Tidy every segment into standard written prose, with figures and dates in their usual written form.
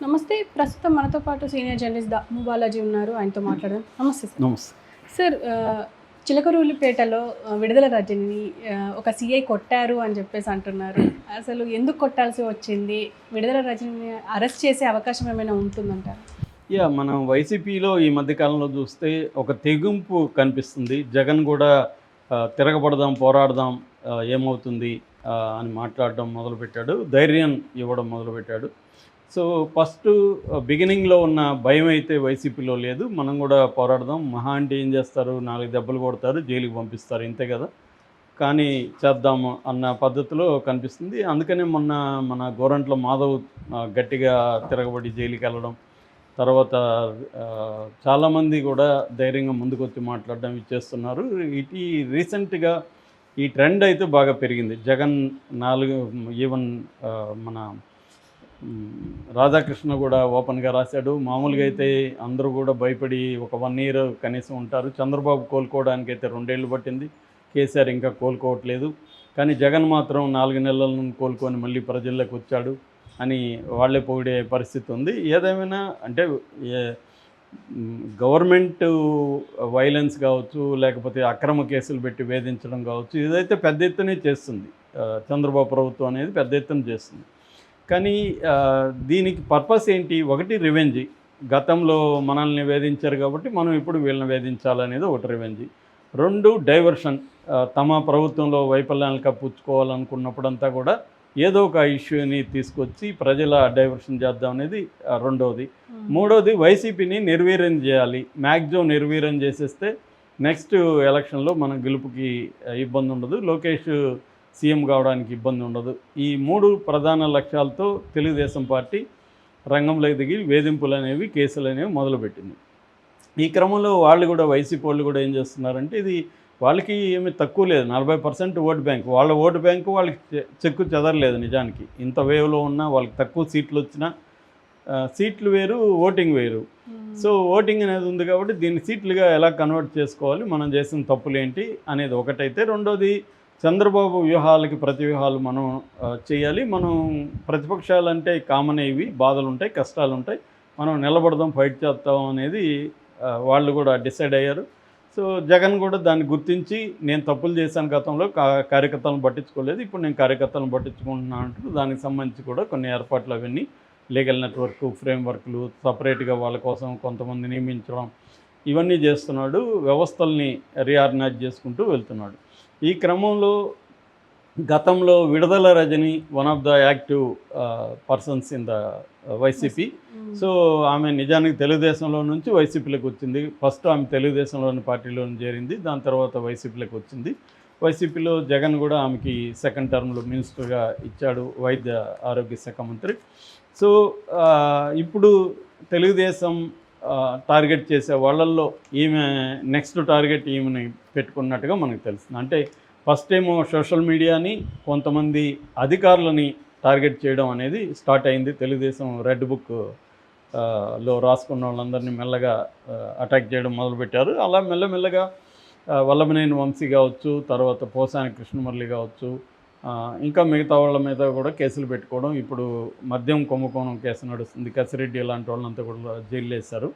నమస్తే. ప్రస్తుతం మనతో పాటు సీనియర్ జర్నలిస్ట్ దాము బాలాజీ ఉన్నారు. ఆయనతో మాట్లాడదాం. నమస్తే సార్. నమస్తే. సార్ చిలకలూరిపేటలో విడుదల రజనిని ఒక సీఐ కొట్టారు అని చెప్పేసి అంటున్నారు. అసలు ఎందుకు కొట్టాల్సి వచ్చింది? విడుదల రజనిని అరెస్ట్ చేసే అవకాశం ఏమైనా ఉంటుందంటారా? మనం వైసీపీలో ఈ మధ్యకాలంలో చూస్తే ఒక తెగింపు కనిపిస్తుంది. జగన్ కూడా తిరగబడదాం, పోరాడదాం, ఏమవుతుంది అని మాట్లాడడం మొదలుపెట్టాడు. ధైర్యం ఇవ్వడం మొదలుపెట్టాడు. సో ఫస్ట్ బిగినింగ్లో ఉన్న భయం అయితే వైసీపీలో లేదు. మనం కూడా పోరాడదాం, మహా అంటే ఏం చేస్తారు, 4 దెబ్బలు కొడతారు, జైలుకి పంపిస్తారు, ఇంతే కదా, కానీ చేద్దాము అన్న పద్ధతిలో కనిపిస్తుంది. అందుకనే మొన్న మన గోరంట్ల మాధవ్ గట్టిగా తిరగబడి జైలుకి వెళ్ళడం, తర్వాత చాలామంది కూడా ధైర్యంగా ముందుకొచ్చి మాట్లాడడం ఇచ్చేస్తున్నారు. ఇది రీసెంట్గా ఈ ట్రెండ్ అయితే బాగా పెరిగింది. జగన్ 4 ఈవెన్ మన రాధాకృష్ణ కూడా ఓపెన్గా రాశాడు. మామూలుగా అయితే అందరూ కూడా భయపడి ఒక 1 ఇయర్ కనీసం ఉంటారు. చంద్రబాబు కోలుకోవడానికి అయితే 2 ఏళ్ళు పట్టింది. కేసీఆర్ ఇంకా కోలుకోవట్లేదు. కానీ జగన్ మాత్రం 4 నెలల నుండి కోలుకొని మళ్ళీ ప్రజల్లోకి వచ్చాడు అని వాళ్ళే పొగిడే పరిస్థితి ఉంది. ఏదేమైనా అంటే గవర్నమెంట్ వైలెన్స్ కావచ్చు, లేకపోతే అక్రమ కేసులు పెట్టి వేధించడం కావచ్చు, ఇదైతే పెద్ద ఎత్తునే చేస్తుంది. చంద్రబాబు ప్రభుత్వం అనేది పెద్ద ఎత్తున చేస్తుంది. కానీ దీనికి పర్పస్ ఏంటి? ఒకటి రివెంజ్. గతంలో మనల్ని వేధించారు కాబట్టి మనం ఇప్పుడు వీళ్ళని వేధించాలనేది ఒకటి రివెంజ్. 2 డైవర్షన్. తమ ప్రభుత్వంలో వైఫల్యాలను కప్పించుకోవాలనుకున్నప్పుడంతా కూడా ఏదో ఒక ఇష్యూని తీసుకొచ్చి ప్రజల డైవర్షన్ చేద్దాం అనేది రెండవది. మూడవది వైసీపీని నిర్వీర్యం చేయాలి. మ్యాక్సిమం నిర్వీర్యం చేసేస్తే నెక్స్ట్ ఎలక్షన్లో మన గెలుపుకి ఇబ్బంది ఉండదు, లోకేష్ సీఎం కావడానికి ఇబ్బంది ఉండదు. ఈ 3 ప్రధాన లక్ష్యాలతో తెలుగుదేశం పార్టీ రంగంలోకి దిగి వేధింపులు అనేవి, కేసులు అనేవి మొదలుపెట్టింది. ఈ క్రమంలో వాళ్ళు కూడా, వైసీపీ వాళ్ళు కూడా ఏం చేస్తున్నారంటే, ఇది వాళ్ళకి ఏమీ తక్కువ లేదు, 40% ఓటు బ్యాంక్. వాళ్ళ ఓటు బ్యాంకు వాళ్ళకి చెక్కు చెదరలేదు. నిజానికి ఇంత వేవ్లో ఉన్నా వాళ్ళకి తక్కువ సీట్లు వచ్చినా సీట్లు వేరు, ఓటింగ్ వేరు. సో ఓటింగ్ అనేది ఉంది కాబట్టి దీన్ని సీట్లుగా ఎలా కన్వర్ట్ చేసుకోవాలి, మనం చేసిన తప్పులేంటి అనేది ఒకటైతే, రెండోది చంద్రబాబు వ్యూహాలకి ప్రతి వ్యూహాలు మనం చేయాలి. మనం ప్రతిపక్షాలు అంటే కామన్, ఇవి బాధలు ఉంటాయి, కష్టాలు ఉంటాయి, మనం నిలబడదాం, ఫైట్ చేద్దాం అనేది వాళ్ళు కూడా డిసైడ్ అయ్యారు. సో జగన్ కూడా దాన్ని గుర్తించి, నేను తప్పులు చేశాను గతంలో, కార్యకర్తలను పట్టించుకోలేదు, ఇప్పుడు నేను కార్యకర్తలను పట్టించుకుంటున్నాను అంటూ దానికి సంబంధించి కూడా కొన్ని ఏర్పాట్లు, అవన్నీ లీగల్ నెట్వర్క్, ఫ్రేమ్వర్క్లు, సపరేట్గా వాళ్ళ కోసం కొంతమంది నియమించడం, ఇవన్నీ చేస్తున్నాడు. వ్యవస్థల్ని రీఆర్గనైజ్ చేసుకుంటూ వెళ్తున్నాడు. ఈ క్రమంలో గతంలో విడుదల Rajani one of the active persons in the YCP. So ఆమె నిజానికి తెలుగుదేశంలో నుంచి వైసీపీలోకి వచ్చింది. ఫస్ట్ ఆమె తెలుగుదేశంలోని పార్టీలో చేరింది, దాని తర్వాత వైసీపీలోకి వచ్చింది. వైసీపీలో జగన్ కూడా ఆమెకి సెకండ్ టర్మ్లో మినిస్టర్గా ఇచ్చాడు, వైద్య ఆరోగ్య శాఖ మంత్రి. సో ఇప్పుడు తెలుగుదేశం టార్గెట్ చేసే వాళ్ళల్లో ఈమె నెక్స్ట్ టార్గెట్ ఈమెని పెట్టుకున్నట్టుగా మనకు తెలుస్తుంది. అంటే ఫస్ట్ ఏమో సోషల్ మీడియాని, కొంతమంది అధికారులని టార్గెట్ చేయడం అనేది స్టార్ట్ అయింది. తెలుగుదేశం రెడ్ బుక్ లో రాసుకున్న వాళ్ళందరినీ మెల్లగా అటాక్ చేయడం మొదలుపెట్టారు. అలా మెల్లమెల్లగా వల్లభనేని వంశీ కావచ్చు, తర్వాత పోసాని కృష్ణమురళి కావచ్చు, ఇంకా మిగతా వాళ్ళ మీద కూడా కేసులు పెట్టుకోవడం. ఇప్పుడు మద్యం కుంభకోణం కేసు నడుస్తుంది, కసిరెడ్డి ఇలాంటి వాళ్ళంతా కూడా జైలు వేశారు.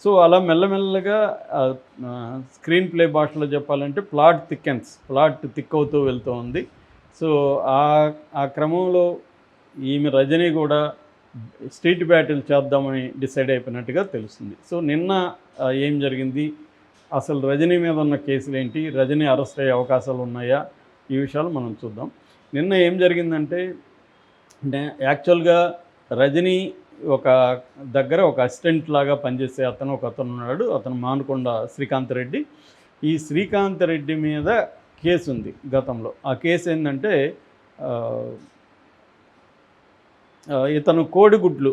సో అలా మెల్లమెల్లగా స్క్రీన్ ప్లే భాషలో చెప్పాలంటే ప్లాట్ థిక్ అవుతూ వెళ్తూ ఉంది. సో ఆ క్రమంలో ఈమె రజనీ కూడా స్ట్రీట్ బ్యాటిల్ చేద్దామని డిసైడ్ అయిపోయినట్టుగా తెలుస్తుంది. సో నిన్న ఏం జరిగింది, అసలు రజనీ మీద ఉన్న కేసులు ఏంటి, రజనీ అరెస్ట్ అయ్యే అవకాశాలు ఉన్నాయా, ఈ విషయాలు మనం చూద్దాం. నిన్న ఏం జరిగిందంటే, యాక్చువల్గా రజనీ ఒక దగ్గర ఒక అసిస్టెంట్ లాగా పనిచేసే అతను ఉన్నాడు. అతను మానుకొండ శ్రీకాంత్ రెడ్డి. ఈ శ్రీకాంత్ రెడ్డి మీద కేసు ఉంది గతంలో. ఆ కేసు ఏంటంటే, ఇతను కోడిగుడ్లు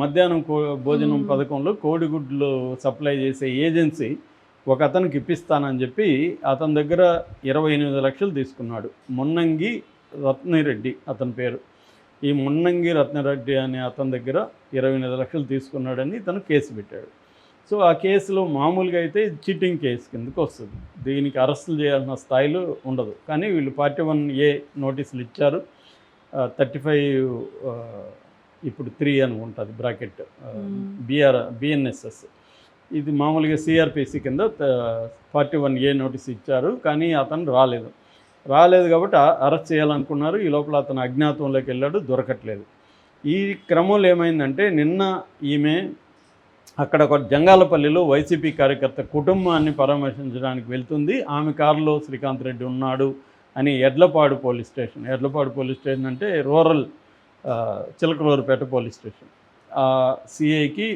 మధ్యాహ్నం భోజనం పథకంలో కోడిగుడ్లు సప్లై చేసే ఏజెన్సీ ఒక అతనికి ఇప్పిస్తానని చెప్పి అతని దగ్గర 28 లక్షలు తీసుకున్నాడు. మున్నంగి రత్నిరెడ్డి అతని పేరు. ఈ మున్నంగి రత్నారెడ్డి అనే అతని దగ్గర 28 లక్షలు తీసుకున్నాడని ఇతను కేసు పెట్టాడు. సో ఆ కేసులో మామూలుగా అయితే చీటింగ్ కేసు కిందకు వస్తుంది, దీనికి అరెస్టులు చేయాల్సిన స్థాయిలో ఉండదు. కానీ వీళ్ళు 41A నోటీసులు ఇచ్చారు. 35 ఇప్పుడు 3 అని ఉంటుంది బ్రాకెట్, బిఎన్ఎస్ఎస్. ఇది మామూలుగా సిఆర్పిసి కింద 41A నోటీస్ ఇచ్చారు, కానీ అతను రాలేదు కాబట్టి అరెస్ట్ చేయాలనుకున్నారు. ఈ లోపల అతను అజ్ఞాతంలోకి వెళ్ళాడు, దొరకట్లేదు. ఈ క్రమంలో ఏమైందంటే నిన్న ఈమె అక్కడ ఒక జంగాలపల్లిలో వైసీపీ కార్యకర్త కుటుంబాన్ని పరామర్శించడానికి వెళ్తుంది. ఆమె కారులో శ్రీకాంత్ రెడ్డి ఉన్నాడు అని ఎడ్లపాడు పోలీస్ స్టేషన్ అంటే రూరల్ చిలకలూరుపేట పోలీస్ స్టేషన్, సిఐకి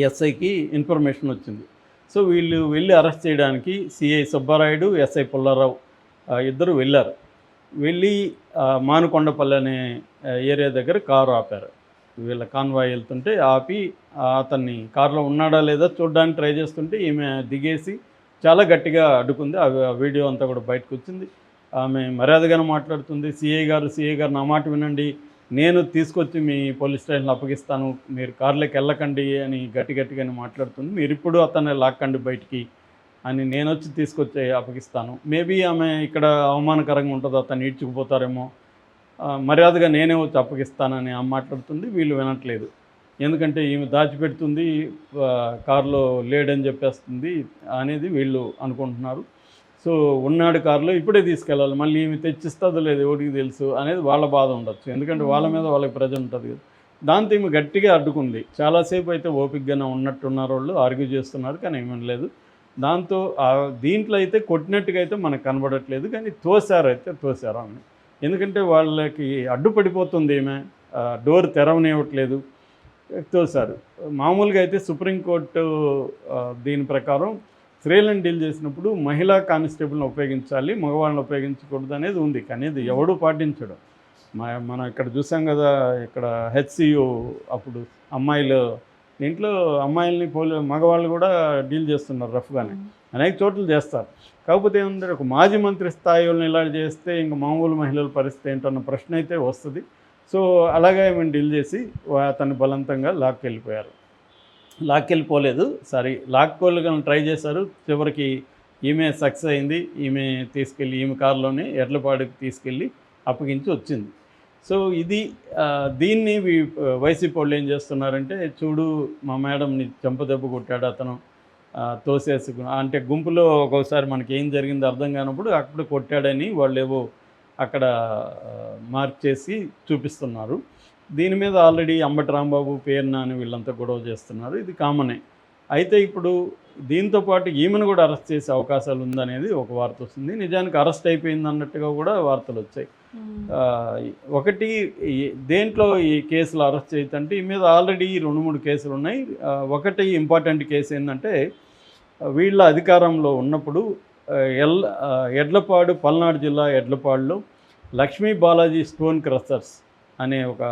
ఎస్ఐకి ఇన్ఫర్మేషన్ వచ్చింది. సో వీళ్ళు వెళ్ళి అరెస్ట్ చేయడానికి సిఐ సుబ్బారాయుడు, ఎస్ఐ పుల్లారావు ఇద్దరు వెళ్ళారు. వెళ్ళి మానుకొండపల్లి అనే ఏరియా దగ్గర కారు ఆపారు. వీళ్ళ కాన్వాయ్ వెళ్తుంటే ఆపి అతన్ని కారులో ఉన్నాడా లేదా చూడడానికి ట్రై చేస్తుంటే ఈమె దిగేసి చాలా గట్టిగా అడ్డుకుంది. ఆ వీడియో అంతా కూడా బయటకు వచ్చింది. ఆమె మర్యాదగానే మాట్లాడుతుంది. సిఐ గారు నా మాట వినండి, నేను తీసుకొచ్చి మీ పోలీస్ స్టేషన్లో అప్పగిస్తాను, మీరు కార్లోకి వెళ్ళకండి అని గట్టిగానే మాట్లాడుతుంది. మీరు ఇప్పుడు అతన్ని లాక్కండి బయటికి అని, నేను వచ్చి తీసుకొచ్చి అప్పగిస్తాను. మేబీ ఆమె ఇక్కడ అవమానకరంగా ఉంటుంది, అతను ఈడ్చుకుపోతారేమో, మర్యాదగా నేనే వచ్చి అప్పగిస్తానని ఆమె మాట్లాడుతుంది. వీళ్ళు వినట్లేదు, ఎందుకంటే ఈమె దాచిపెడుతుంది, కారులో లేడని చెప్పేస్తుంది అనేది వీళ్ళు అనుకుంటున్నారు. సో ఉన్నాడు కారులో, ఇప్పుడే తీసుకెళ్ళాలి, మళ్ళీ ఈమె తెచ్చిస్తుందో లేదు ఎవరికి తెలుసు అనేది వాళ్ళ బాధ ఉండొచ్చు, ఎందుకంటే వాళ్ళ మీద వాళ్ళకి ప్రెజర్ ఉంటుంది కదా. దాంతో ఈమె గట్టిగా అడ్డుకుంది. చాలాసేపు అయితే ఓపికగానే ఉన్నట్టున్నారు, వాళ్ళు ఆర్గ్యూ చేస్తున్నారు, కానీ ఏమీ లేదు. దాంతో దీంట్లో అయితే కొట్టినట్టుగా అయితే మనకు కనబడట్లేదు, కానీ తోసారు ఆమె, ఎందుకంటే వాళ్ళకి అడ్డుపడిపోతుంది ఈమె, డోర్ తెరవనివ్వట్లేదు, తోసారు. మామూలుగా అయితే సుప్రీంకోర్టు దీని ప్రకారం స్త్రీలను డీల్ చేసినప్పుడు మహిళా కానిస్టేబుల్ని ఉపయోగించాలి, మగవాళ్ళని ఉపయోగించకూడదు అనేది ఉంది, కానీ ఇది ఎవడూ పాటించడం. మనం ఇక్కడ చూసాం కదా, ఇక్కడ హెచ్సియు అప్పుడు దీంట్లో అమ్మాయిల్ని మగవాళ్ళు కూడా డీల్ చేస్తున్నారు రఫ్గానే, అనేక చోట్ల చేస్తారు. కాకపోతే ఏమంటే ఒక మాజీ మంత్రి స్థాయి వాళ్ళని ఇలా చేస్తే ఇంకా మామూలు మహిళల పరిస్థితి ఏంటన్న ప్రశ్న అయితే వస్తుంది. సో అలాగే మేము డీల్ చేసి అతన్ని బలవంతంగా లాక్కెళ్ళిపోలేదు, లాక్కోళ్ళని ట్రై చేశారు. చివరికి ఈమె సక్సెస్ అయింది. ఈమె కారులోనే ఎడ్లపాడుకి తీసుకెళ్ళి అప్పగించి వచ్చింది. సో ఇది దీన్ని వైసీపీ వాళ్ళు ఏం చేస్తున్నారంటే, చూడు మా మేడంని చెంపదెబ్బ కొట్టాడు అతను, తోసేసుకుని, అంటే గుంపులో ఒక్కోసారి మనకి ఏం జరిగిందో అర్థం కానప్పుడు అప్పుడు కొట్టాడని వాళ్ళు ఏవో అక్కడ మార్క్ చేసి చూపిస్తున్నారు. దీని మీద ఆల్రెడీ అంబటి రాంబాబు, పేర్న అని వీళ్ళంతా గొడవ చేస్తున్నారు, ఇది కామనే. అయితే ఇప్పుడు దీంతో పాటు ఈమెను కూడా అరెస్ట్ చేసే అవకాశాలు ఉందనేది ఒక వార్త వస్తుంది. నిజానికి అరెస్ట్ అయిపోయింది అన్నట్టుగా కూడా వార్తలు వచ్చాయి. ఒకటి దేంట్లో ఈ కేసులు అరెస్ట్ చేయొచ్చంటే, ఈ మీద ఆల్రెడీ 2-3 కేసులు ఉన్నాయి. ఒకటి ఇంపార్టెంట్ కేసు ఏంటంటే, వీళ్ళ అధికారంలో ఉన్నప్పుడు ఎడ్లపాడు, పల్నాడు జిల్లా ఎడ్లపాడులో లక్ష్మీ బాలాజీ స్టోన్ క్రషర్స్ అనే ఒక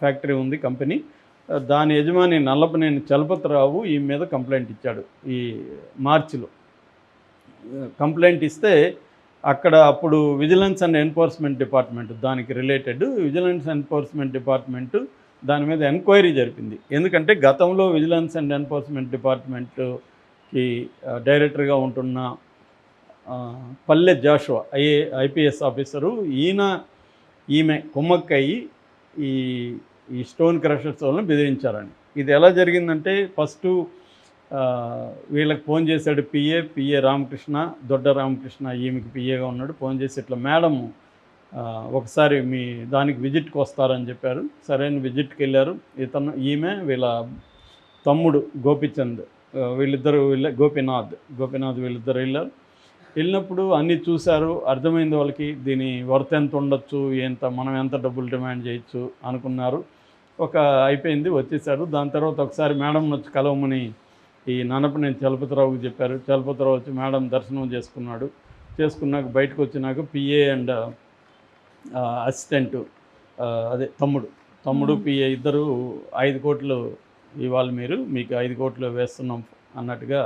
ఫ్యాక్టరీ ఉంది, కంపెనీ. దాని యజమాని నల్లపనేని చలపతిరావు ఈ మీద కంప్లైంట్ ఇచ్చాడు. ఈ మార్చిలో కంప్లైంట్ ఇస్తే అక్కడ అప్పుడు విజిలెన్స్ అండ్ ఎన్ఫోర్స్మెంట్ డిపార్ట్మెంట్, దానికి రిలేటెడ్ విజిలెన్స్ ఎన్ఫోర్స్మెంట్ డిపార్ట్మెంటు దాని మీద ఎంక్వైరీ జరిపింది. ఎందుకంటే గతంలో విజిలెన్స్ అండ్ ఎన్ఫోర్స్మెంట్ డిపార్ట్మెంట్కి డైరెక్టర్గా ఉంటున్న పల్లె జాషువా ఐపీఎస్ ఆఫీసరు, ఈమె కుమ్మక్కయ్యి ఈ స్టోన్ క్రషర్స్ వాళ్ళని బెదిరించారని. ఇది ఎలా జరిగిందంటే, ఫస్టు వీళ్ళకి ఫోన్ చేశాడు పిఏ రామకృష్ణ, దొడ్డ రామకృష్ణ, ఈమెకి పిఏగా ఉన్నాడు. ఫోన్ చేసి ఇట్లా మేడం ఒకసారి మీ దానికి విజిట్కి వస్తారని చెప్పారు. సరైన విజిట్కి వెళ్ళారు. ఈమె వీళ్ళ తమ్ముడు గోపిచంద్, గోపీనాథ్ వీళ్ళిద్దరు వెళ్ళినప్పుడు అన్నీ చూశారు. అర్థమైంది వాళ్ళకి, దీని వర్త్ ఎంత ఉండొచ్చు, మనం ఎంత డబ్బులు డిమాండ్ చేయొచ్చు అనుకున్నారు. అయిపోయింది, వచ్చేసారు. దాని తర్వాత ఒకసారి మేడం వచ్చి కలవమని ఈ నన్నపనేని చలపతిరావుకి చెప్పారు. చలపతిరావు వచ్చి మేడం దర్శనం చేసుకున్నాక బయటకు వచ్చినాక పిఏ అండ్ అసిస్టెంటు, అదే తమ్ముడు పిఏ ఇద్దరు 5 కోట్లు ఇవ్వాలి, మీకు 5 కోట్లు వేస్తున్నాం అన్నట్టుగా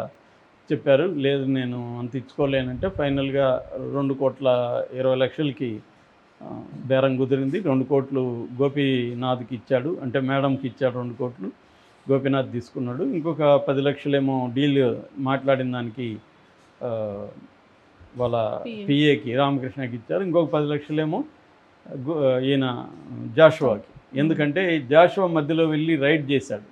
చెప్పారు. లేదు నేను అంత ఇచ్చుకోలేనంటే ఫైనల్గా 2,20,00,000కి బేరం కుదిరింది. 2 కోట్లు గోపీనాథ్కి ఇచ్చాడు, అంటే మేడంకి ఇచ్చాడు 2 కోట్లు, గోపీనాథ్ తీసుకున్నాడు. ఇంకొక 10 లక్షలేమో డీల్ మాట్లాడిన దానికి వాళ్ళ పిఏకి రామకృష్ణకి ఇచ్చారు. ఇంకొక 10 లక్షలేమో ఈయన జాషువాకి ఎందుకంటే జాషువా మధ్యలో వెళ్ళి రైడ్ చేశాడు.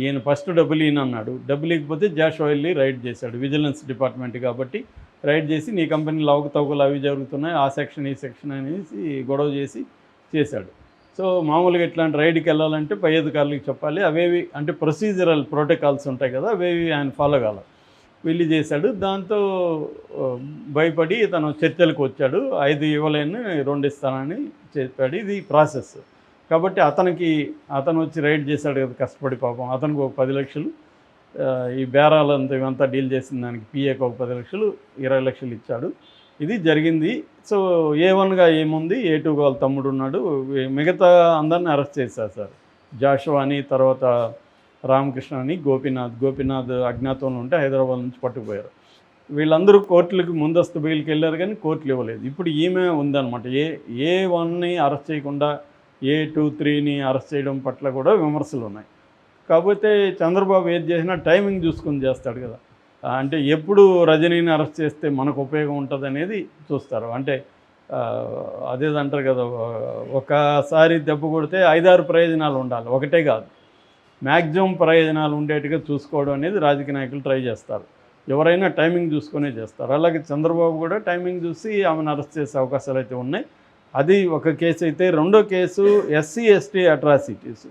ఈయన ఫస్ట్ డబ్బులు ఈయన అన్నాడు, డబ్బులు ఇకపోతే జాషువా వెళ్ళి రైడ్ చేశాడు, విజిలెన్స్ డిపార్ట్మెంట్ కాబట్టి రైడ్ చేసి నీ కంపెనీలో అవకతవకలు అవి జరుగుతున్నాయి, ఆ సెక్షన్ ఈ సెక్షన్ అనేసి గొడవ చేశాడు. సో మామూలుగా ఇట్లాంటి రైడ్కి వెళ్ళాలంటే పై అధికారులకు చెప్పాలి, అవేవి అంటే ప్రొసీజరల్ ప్రోటోకాల్స్ ఉంటాయి కదా, అవేవి ఆయన ఫాలో కావాలి. వెళ్ళి చేశాడు. దాంతో భయపడి తను చర్చలకు వచ్చాడు. 5 ఇవ్వలేని 2 ఇస్తానని చెప్పాడు. ఇది ప్రాసెస్ కాబట్టి అతను వచ్చి రైడ్ చేశాడు కదా కష్టపడి, పాపం అతనికి ఒక 10 లక్షలు, ఈ బేరాలంతా ఇవంతా డీల్ చేసిన దానికి పిఏకి ఒక 10 లక్షలు, 20 లక్షలు ఇచ్చాడు. ఇది జరిగింది. సో A1గా ఏముంది, A2గా వాళ్ళ తమ్ముడు ఉన్నాడు, మిగతా అందరిని అరెస్ట్ చేశారు సార్. జాషువా అని, తర్వాత రామకృష్ణ అని, గోపీనాథ్ అజ్ఞాతంలో ఉంటే హైదరాబాద్ నుంచి పట్టుకుపోయారు. వీళ్ళందరూ కోర్టులకు ముందస్తు బెయిల్కి వెళ్ళారు కానీ కోర్టులు ఇవ్వలేదు. ఇప్పుడు ఈమె ఉందన్నమాట. A1ని అరెస్ట్ చేయకుండా A2, 3ని అరెస్ట్ చేయడం పట్ల కూడా విమర్శలు ఉన్నాయి. కాకపోతే చంద్రబాబు ఏది చేసినా టైమింగ్ చూసుకొని చేస్తాడు కదా. అంటే ఎప్పుడు రజనీని అరెస్ట్ చేస్తే మనకు ఉపయోగం ఉంటుంది అనేది చూస్తారు. అంటే అదేదంటారు కదా, ఒకసారి దెబ్బ కొడితే 5-6 ప్రయోజనాలు ఉండాలి, ఒకటే కాదు, మ్యాక్సిమం ప్రయోజనాలు ఉండేట్టుగా చూసుకోవడం అనేది రాజకీయ నాయకులు ట్రై చేస్తారు. ఎవరైనా టైమింగ్ చూసుకునే చేస్తారు. అలాగే చంద్రబాబు కూడా టైమింగ్ చూసి ఆమెను అరెస్ట్ చేసే అవకాశాలు అయితే ఉన్నాయి. అది ఒక కేసు అయితే, రెండో కేసు SC/ST అట్రాసిటీస్.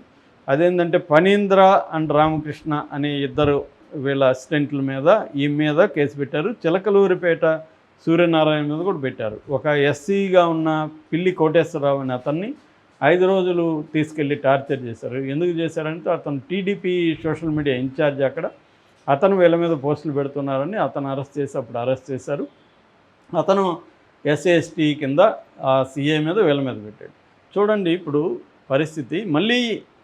అదేంటంటే ఫణీంద్ర అండ్ రామకృష్ణ అనే ఇద్దరు వీళ్ళ అసిస్టెంట్ల మీద ఈ మీద కేసు పెట్టారు. చిలకలూరిపేట సూర్యనారాయణ మీద కూడా పెట్టారు. ఒక SCగా ఉన్న పిల్లి కోటేశ్వరరావు అనే అతన్ని 5 రోజులు తీసుకెళ్ళి టార్చర్ చేశారు. ఎందుకు చేశారంటే అతను TDP సోషల్ మీడియా ఇన్ఛార్జ్ అక్కడ, అతను వీళ్ళ మీద పోస్టులు పెడుతున్నారని అతను అరెస్ట్ చేశారు. అతను SC/ST కింద ఆ CA మీద వీళ్ళ మీద పెట్టాడు. చూడండి ఇప్పుడు పరిస్థితి. మళ్ళీ